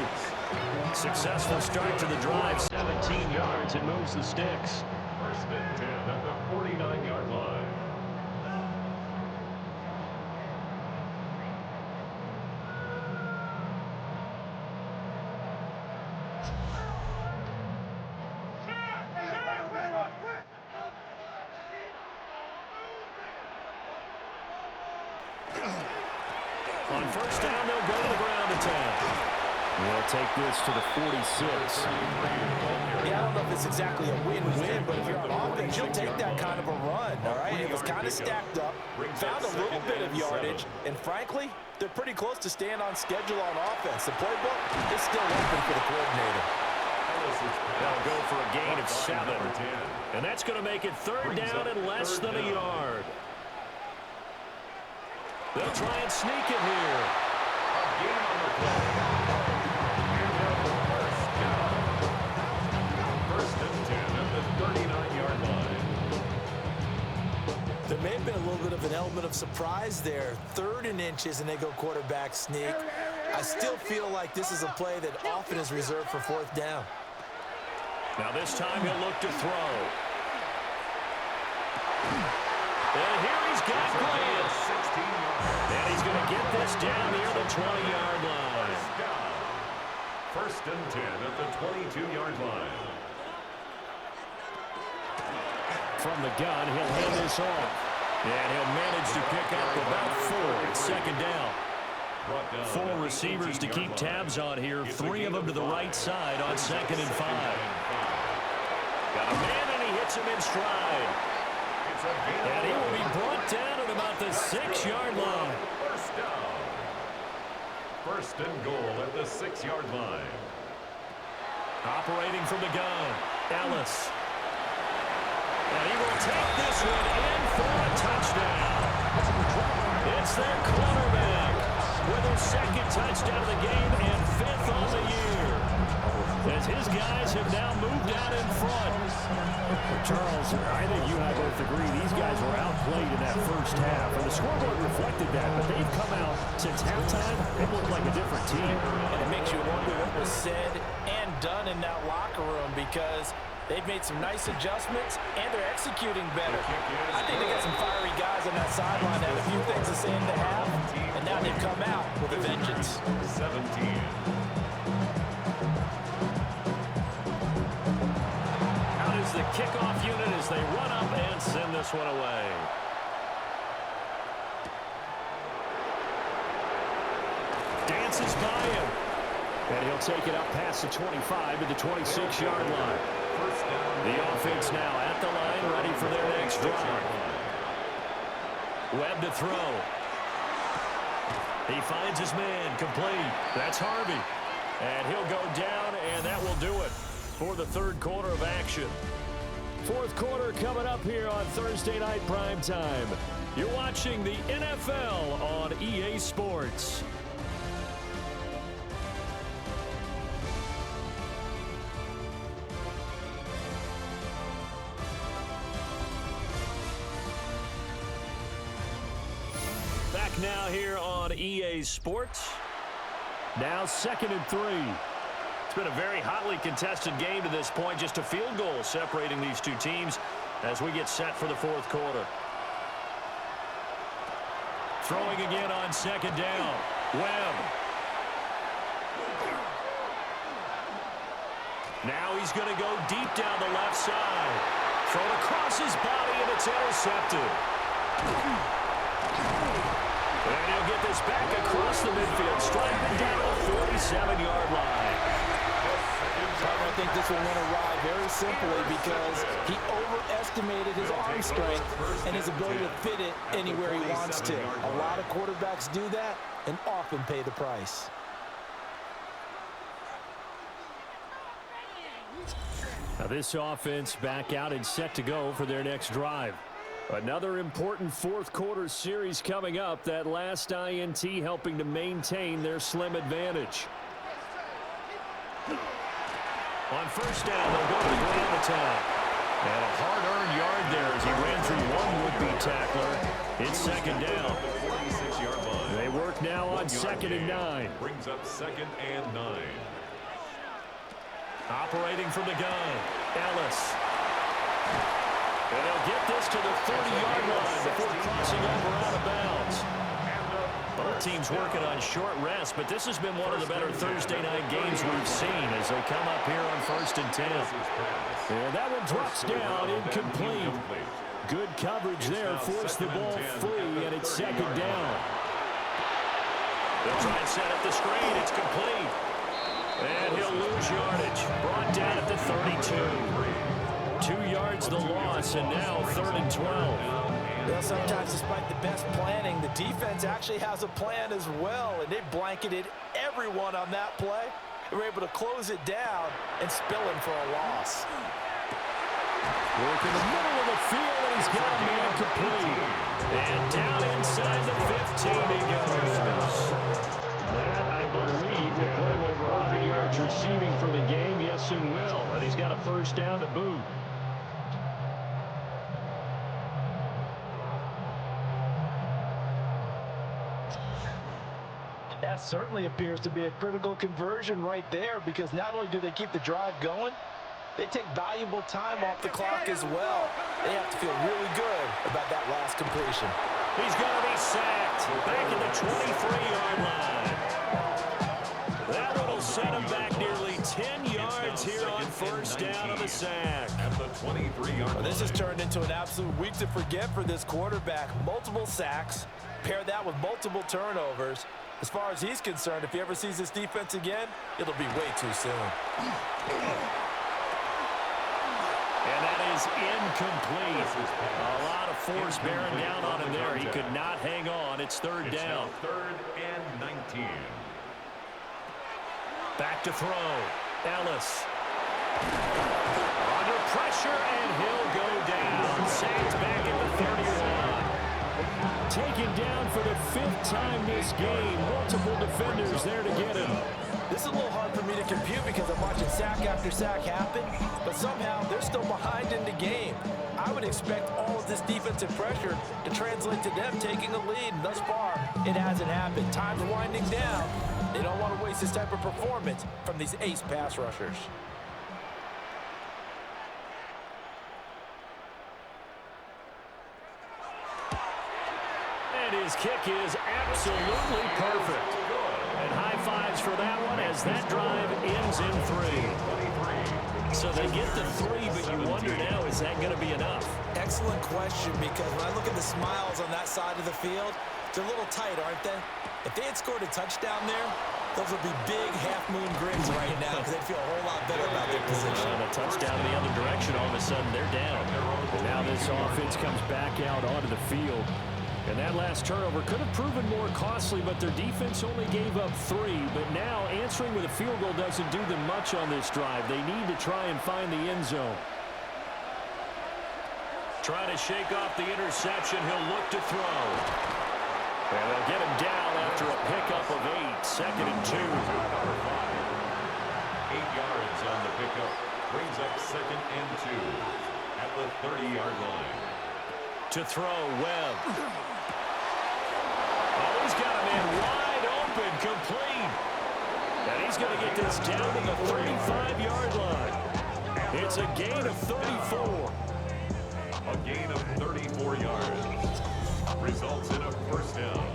Speaker 2: Successful start to the drive. 17 yards and moves the sticks.
Speaker 1: 1st and 10 at the 49-yard line.
Speaker 2: On 1st down, they'll go to the ground attack.
Speaker 4: They'll take this to the 46.
Speaker 3: Yeah, I don't know if it's exactly a win-win, but if you're on offense, you'll take that kind of a run, all right? It was kind of stacked up, found a little bit of yardage, and frankly, they're pretty close to staying on schedule on offense. The playbook is still open for the coordinator.
Speaker 2: They'll go for a gain of 7. And that's going to make it 3rd down and less than a yard. They'll try and sneak it here.
Speaker 1: First and 10 at the 39-yard line.
Speaker 3: There may have been a little bit of an element of surprise there. 3rd and inches, and they go quarterback sneak. I still feel like this is a play that often is reserved for 4th down.
Speaker 2: Now this time he'll look to throw. And here he's got Grant. And he's going to get this down near the 20-yard line.
Speaker 1: First and 10 at the 22-yard line.
Speaker 4: From the gun, he'll hand this off.
Speaker 2: And he'll manage to pick up about 4. It's 2nd down. 4 receivers to keep tabs on here. 3 of them to the right side on 2nd and 5. Got a man, and he hits him in stride. And he will be brought down at about the 6-yard line.
Speaker 1: First down. First and goal at the 6-yard line.
Speaker 2: Operating from the gun, Ellis. And he will take this one in for a touchdown. It's their quarterback with his second touchdown of the game and fifth on the year, as his guys have now moved out in front.
Speaker 4: Well, Charles, I think you and I both agree these guys were outplayed in that first half, and the scoreboard reflected that, but they've come out since halftime. They look like a different team.
Speaker 3: And it makes you wonder what was said and done in that locker room, because they've made some nice adjustments, and they're executing better. I think they got some fiery guys on that sideline that had a few things to say in the half, and now they've come out with a vengeance.
Speaker 1: 17.
Speaker 2: Out is the kickoff unit as they run up and send this one away. Dances by him.
Speaker 4: And he'll take it up past the 25 to the 26-yard line.
Speaker 2: The offense now at the line, ready for their next drive. Webb to throw. He finds his man, complete. That's Harvey. And he'll go down, and that will do it for the third quarter of action.
Speaker 4: Fourth quarter coming up here on Thursday Night Primetime.
Speaker 2: You're watching the NFL on EA Sports. Back now here on EA Sports.
Speaker 4: Now 2nd and 3.
Speaker 2: It's been a very hotly contested game to this point. Just a field goal separating these two teams as we get set for the fourth quarter. Throwing again on 2nd down. Webb. Now he's going to go deep down the left side. Thrown across his body, and it's intercepted. And he'll get this back across the midfield, striking down the 47-yard line.
Speaker 3: I think this will win a ride very simply because he overestimated his arm strength and his ability to fit it anywhere he wants to. A lot of quarterbacks do that and often pay the price.
Speaker 4: Now this offense back out and set to go for their next drive. Another important fourth quarter series coming up. That last INT helping to maintain their slim advantage.
Speaker 2: On first down, they'll go to the ground attack. And a hard-earned yard there as he ran through one would-be tackler. It's 2nd down.
Speaker 1: 46-yard line.
Speaker 4: They work now on 2nd and 9.
Speaker 1: Brings up 2nd and 9.
Speaker 2: Operating from the gun, Ellis. And they'll get this to the 30-yard line before crossing over out of bounds. Both teams working on short rest, but this has been one of the better Thursday night games we've seen as they come up here on 1st and 10.
Speaker 4: And that one drops down, incomplete. Good coverage there, forced the ball free, and it's 2nd down.
Speaker 2: They'll try and set up the screen. It's complete. And he'll lose yardage. Brought down at the 32. 2 yards the loss, and now 3rd and 12.
Speaker 3: Well, sometimes despite the best planning, the defense actually has a plan as well, and they blanketed everyone on that play. They were able to close it down and spill him for a loss.
Speaker 4: Work in the middle of the field, and he's got a man complete.
Speaker 2: And down inside the 15 he goes.
Speaker 4: That, I believe, will put him over 100 yards receiving for the game. Yes, and will. And he's got a first down to boot.
Speaker 6: That certainly appears to be a critical conversion right there, because not only do they keep the drive going, they take valuable time off the clock as well. They have to feel really good about that last completion.
Speaker 2: He's going to be sacked back at the 23-yard line. That one will set him back nearly 10 yards here on first down of the sack.
Speaker 1: At the 23-yard line.
Speaker 3: Well, this has turned into an absolute week to forget for this quarterback. Multiple sacks, pair that with multiple turnovers. As far as he's concerned, if he ever sees this defense again, it'll be way too soon.
Speaker 2: And that is incomplete. A lot of force bearing down on him there. He could not hang on. It's 3rd down.
Speaker 1: 3rd and 19.
Speaker 2: Back to throw. Ellis. Under pressure, and he'll go down.
Speaker 4: sacked back at the 30-line. Taken down for the 5th time this game. Multiple defenders there to get him.
Speaker 6: This is a little hard for me to compute because I'm watching sack after sack happen, but somehow they're still behind in the game. I would expect all of this defensive pressure to translate to them taking a lead, and thus far, it hasn't happened. Time's winding down. They don't want to waste this type of performance from these ace pass rushers.
Speaker 4: And his kick is absolutely perfect. And high fives for that one as that drive ends in 3. So they get the 3, but you wonder now, is that going to be enough?
Speaker 6: Excellent question, because when I look at the smiles on that side of the field, they're a little tight, aren't they? If they had scored a touchdown there, those would be big half-moon grins right now because they'd feel a whole lot better about their position.
Speaker 4: And a touchdown in the other direction, all of a sudden they're down. And now this offense comes back out onto the field. And that last turnover could have proven more costly, but their defense only gave up 3. But now answering with a field goal doesn't do them much on this drive. They need to try and find the end zone. Trying to shake off the interception. He'll look to throw. And they'll get him down after a pickup of 8. 2nd and 2.
Speaker 1: 8 yards on the pickup. Brings up 2nd and 2 at the 30-yard line.
Speaker 4: To throw, Webb. Oh, he's got a man wide open, complete. And he's going to get this down to the 35-yard line. It's a gain of 34.
Speaker 1: A gain of 34 yards. Results in a first down.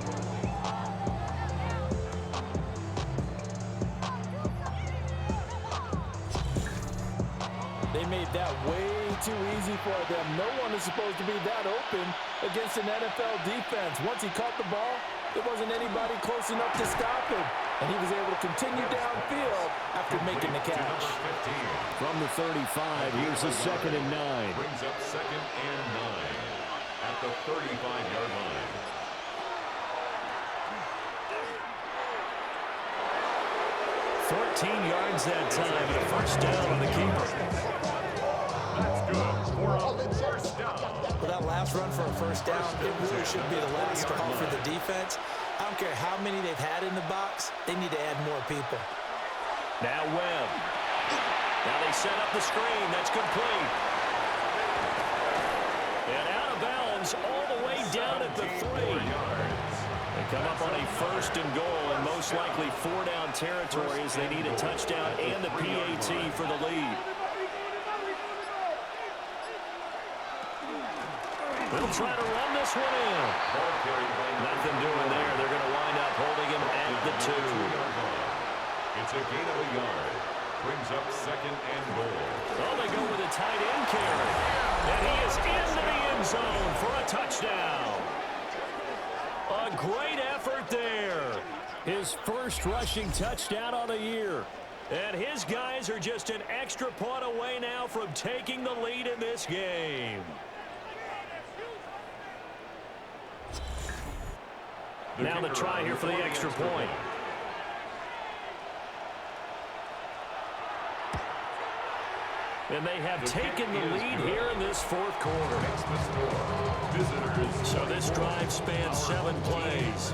Speaker 6: They made that way too easy for them. No one is supposed to be that open against an NFL defense. Once he caught the ball, there wasn't anybody close enough to stop him. And he was able to continue downfield after making the catch.
Speaker 4: From the 35, here's a 2nd and 9.
Speaker 1: Brings up 2nd and 9 at the 35-yard line.
Speaker 4: Yards that time, and a first down on the keeper.
Speaker 1: That's good for a first down.
Speaker 6: Well, that last run for a first down, it really should be the last straw for the defense. I don't care how many they've had in the box. They need to add more people.
Speaker 4: Now Webb. Now they set up the screen. That's complete. And out of bounds all the way down at the 3. They come up on a 1st and goal, and most likely 4-down territory as they need a touchdown and the PAT for the lead. They'll try to run this one in. Nothing doing there. They're going to wind up holding him at the 2.
Speaker 1: It's a gain of a yard. Brings up 2nd and goal.
Speaker 4: Oh, they go with a tight end carry. And he is into the end zone for a touchdown. A great effort there. His first rushing touchdown on the year. And his guys are just an extra point away now from taking the lead in this game. Now the try here for the extra point. And they have taken the lead here in this 4th quarter. So this drive spans 7 plays.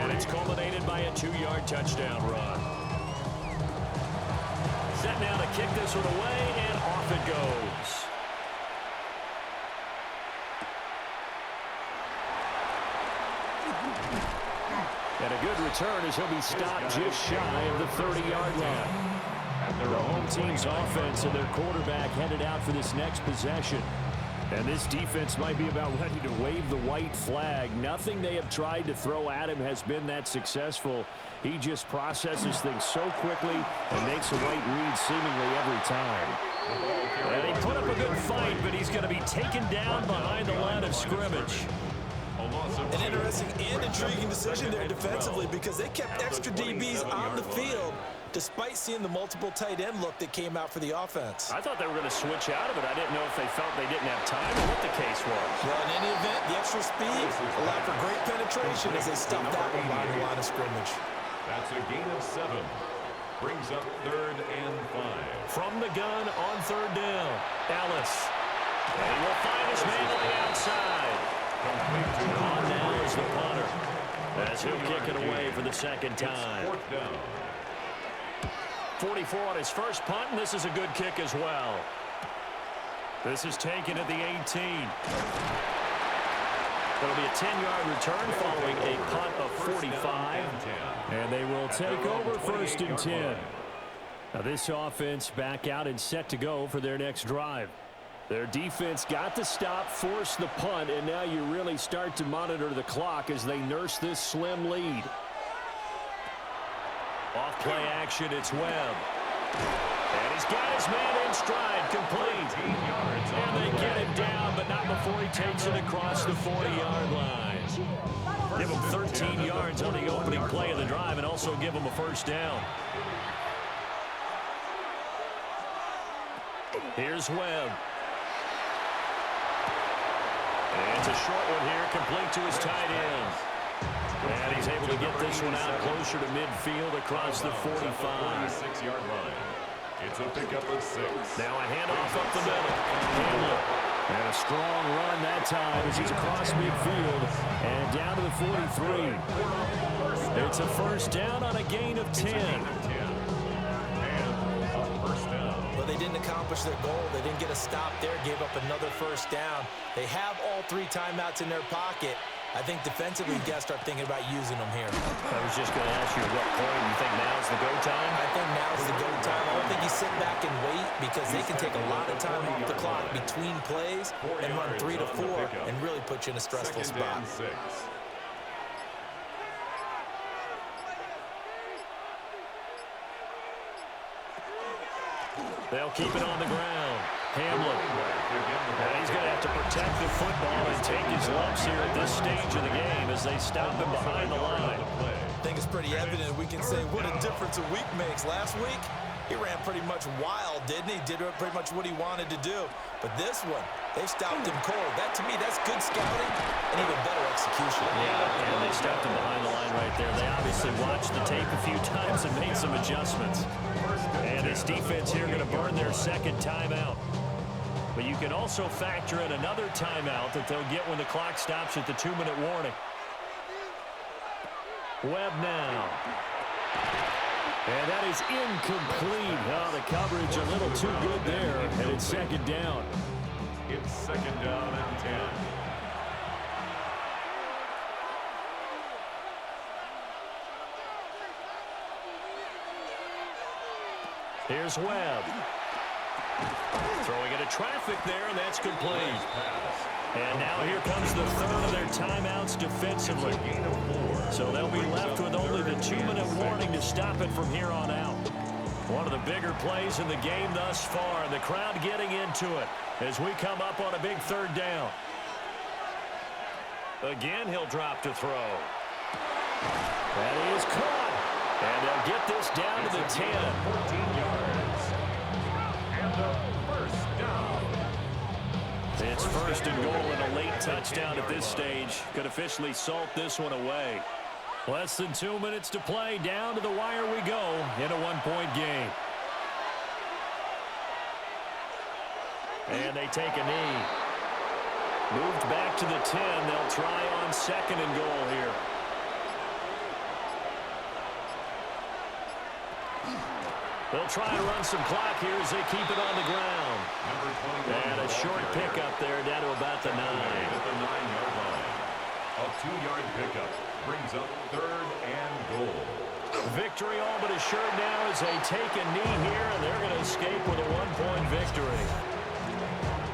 Speaker 4: And it's culminated by a 2-yard touchdown run. Set now to kick this one away, and off it goes. And a good return as he'll be stopped just shy of the 30-yard line. The home team's offense and their quarterback headed out for this next possession. And this defense might be about ready to wave the white flag. Nothing they have tried to throw at him has been that successful. He just processes things so quickly and makes a right read seemingly every time. And he put up a good fight, but he's going to be taken down behind the line of scrimmage.
Speaker 6: An interesting and intriguing decision there defensively because they kept extra DBs on the field despite seeing the multiple tight end look that came out for the offense.
Speaker 4: I thought they were going to switch out of it. I didn't know if they felt they didn't have time or what the case was.
Speaker 6: Well, in any event, the extra speed allowed for great penetration as they stopped that one behind the line of scrimmage.
Speaker 1: That's a gain of 7. Brings up 3rd and 5.
Speaker 4: From the gun on 3rd down, Ellis.
Speaker 2: And he will find his man on the outside. On now is the punter, as he'll kick it away for the second time. 44 on his first punt, and this is a good kick as well. This is taken at the 18. It'll be a 10-yard return following a punt of 45. And they will take over 1st and 10. Now this offense back out and set to go for their next drive. Their defense got the stop, forced the punt, and now you really start to monitor the clock as they nurse this slim lead. Off play action, it's Webb. And he's got his man in stride, complete. And they get him down, but not before he takes it across the 40-yard line. Give him 13 yards on the opening play of the drive and also give him a first down. Here's Webb. And it's a short one here, complete to his tight end. And he's able to get this one out closer to midfield across the 45-yard line.
Speaker 1: It's a pickup of 6.
Speaker 2: Now a handoff up the middle. Hamlin. And a strong run that time as he's across midfield and down to the 43. It's a first down on a gain of 10.
Speaker 3: But they didn't accomplish their goal. They didn't get a stop there, gave up another first down. They have all 3 timeouts in their pocket. I think defensively, you got to start thinking about using them here.
Speaker 2: I was just going to ask you at what point you think now's the go time?
Speaker 3: I think now's the go time. I don't think you sit back and wait because they can take a lot of time off the clock between plays and run 3 to 4 and really put you in a stressful spot.
Speaker 2: They'll keep it on the ground. Hamlin. And he's going to have to protect the football and take his lumps here at this stage of the game as they stop him behind the line.
Speaker 3: I think it's pretty evident. We can say what a difference a week makes. Last week, he ran pretty much wild, didn't he? Did pretty much what he wanted to do. But this one, they've stopped him cold. That, to me, that's good scouting and even better execution.
Speaker 2: Yeah, and they stopped him behind the line right there. They obviously watched the tape a few times and made some adjustments. And this defense here going to burn their second timeout. But you can also factor in another timeout that they'll get when the clock stops at the 2-minute warning. Webb now. And that is incomplete. Oh, the coverage a little too good there. And it's second down.
Speaker 1: It's second down and 10.
Speaker 2: Here's Webb. Throwing into traffic there, and that's complete. And now here comes the third of their timeouts defensively. So they'll be left with only the 2-minute warning to stop it from here on out. One of the bigger plays in the game thus far, and the crowd getting into it as we come up on a big third down. Again, he'll drop to throw. That is caught. And they'll get this down to the 10.
Speaker 1: 14 yards. And the first down.
Speaker 2: It's first and goal and a late touchdown at this stage. Could officially salt this one away. Less than 2 minutes to play. Down to the wire we go in a 1-point game. And they take a knee. Moved back to the 10. They'll try on second and goal here. They'll try to run some clock here as they keep it on the ground. And a short pickup there down to about the 9.
Speaker 1: At the 9-yard line. A 2-yard pickup brings up third and goal.
Speaker 2: Victory all but assured now as they take a knee here, and they're going to escape with a 1-point victory.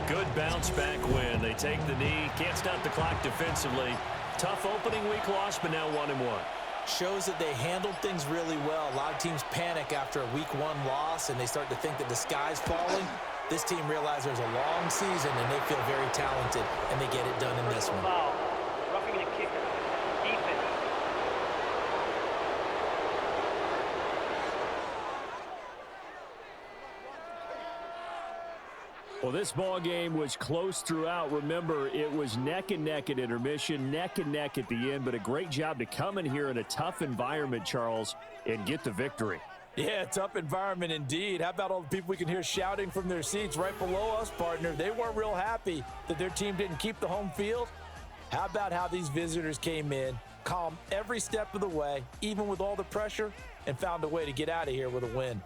Speaker 2: Good bounce back win. They take the knee. Can't stop the clock defensively. Tough opening week loss, but now 1-1.
Speaker 3: Shows that they handled things really well. A lot of teams panic after a week 1 loss, and they start to think that the sky's falling. This team realizes there's a long season, and they feel very talented, and they get it done in this one.
Speaker 7: Foul. Roughing the kicker. Defense.
Speaker 4: Well, this ball game was close throughout. Remember, it was neck and neck at intermission, neck and neck at the end, but a great job to come in here in a tough environment, Charles, and get the victory.
Speaker 3: Yeah, tough environment indeed. How about all the people we can hear shouting from their seats right below us, partner? They weren't real happy that their team didn't keep the home field. How about how these visitors came in, calm every step of the way, even with all the pressure, and found a way to get out of here with a win.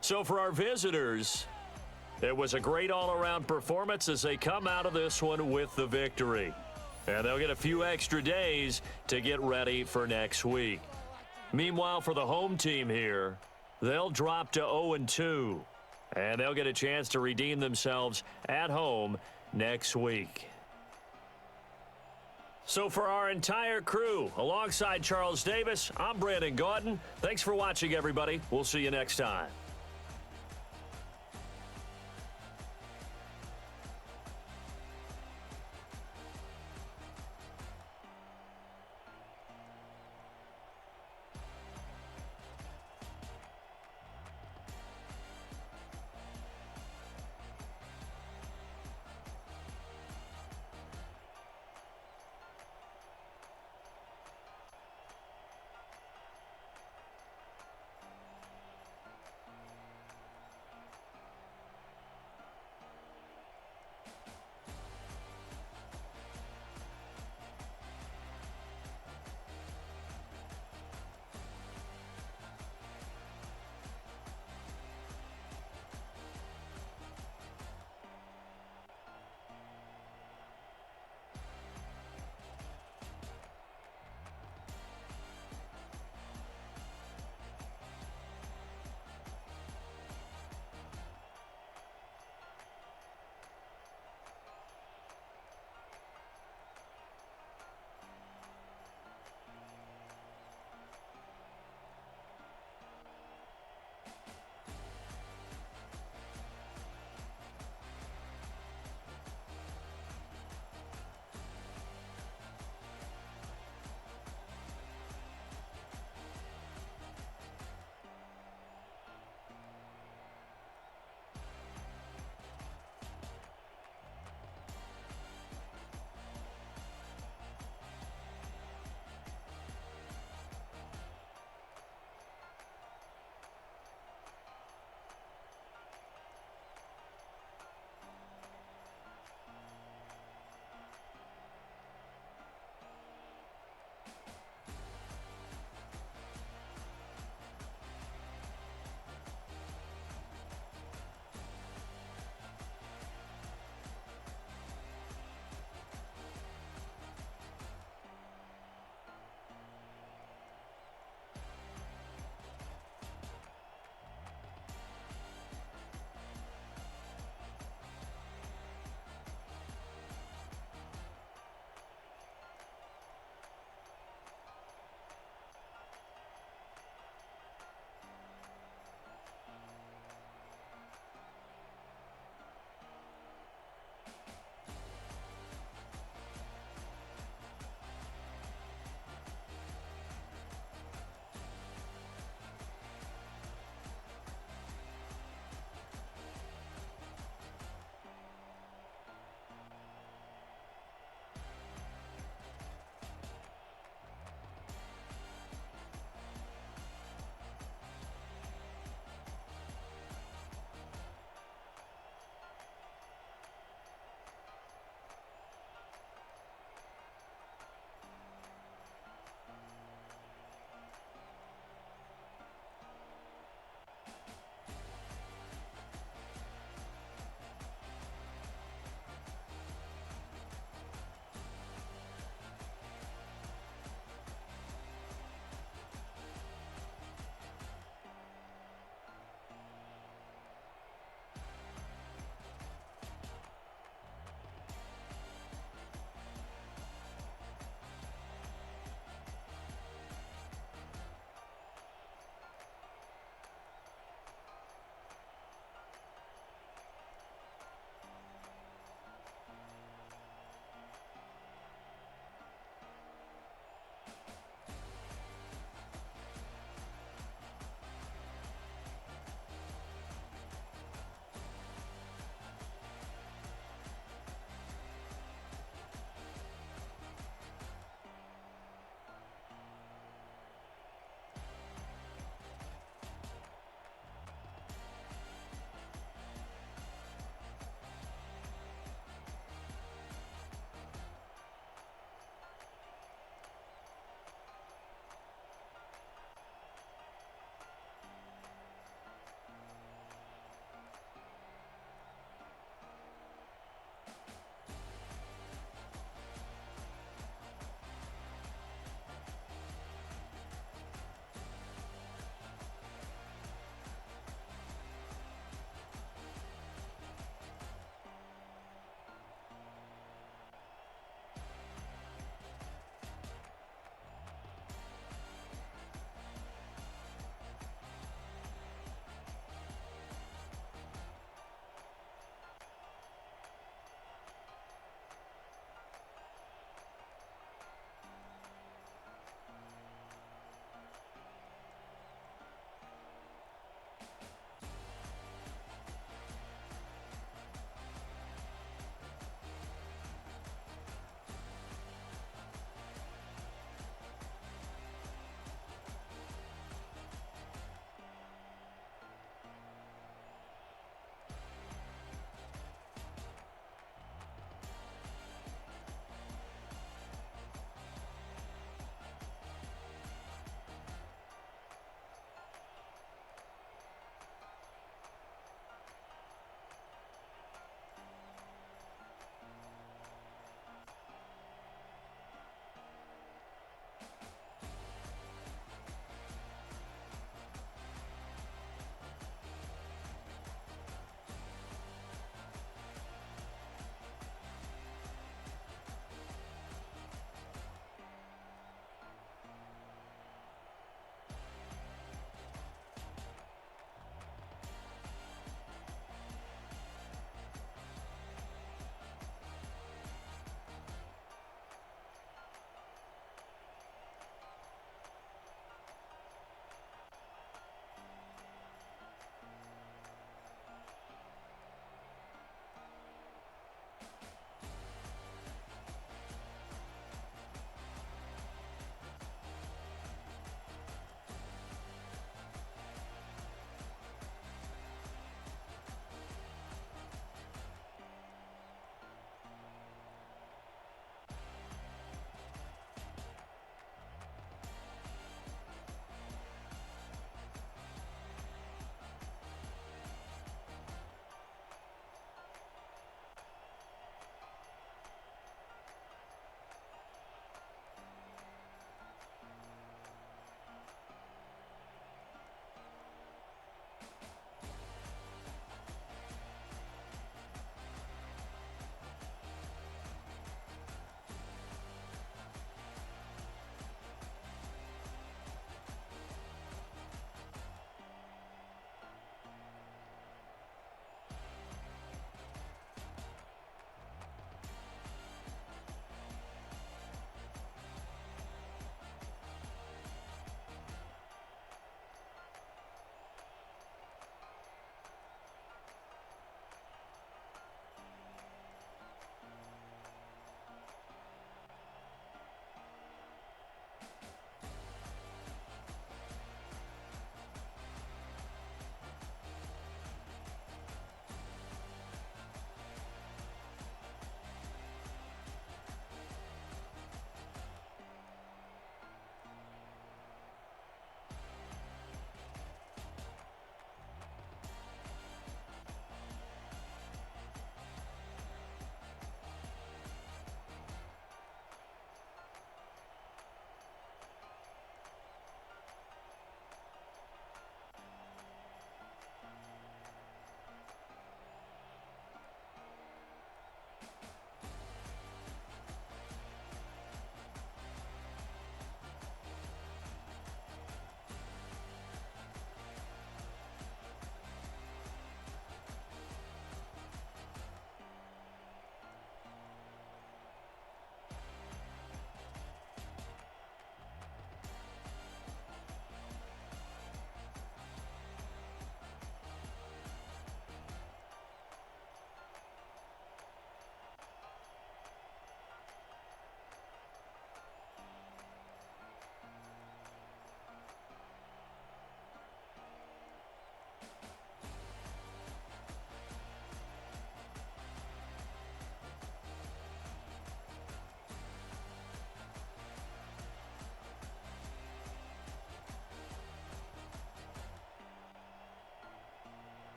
Speaker 2: So for our visitors, it was a great all-around performance as they come out of this one with the victory. And they'll get a few extra days to get ready for next week. Meanwhile, for the home team here, they'll drop to 0-2. And they'll get a chance to redeem themselves at home next week. So for our entire crew, alongside Charles Davis, I'm Brandon Gaudin. Thanks for watching, everybody. We'll see you next time.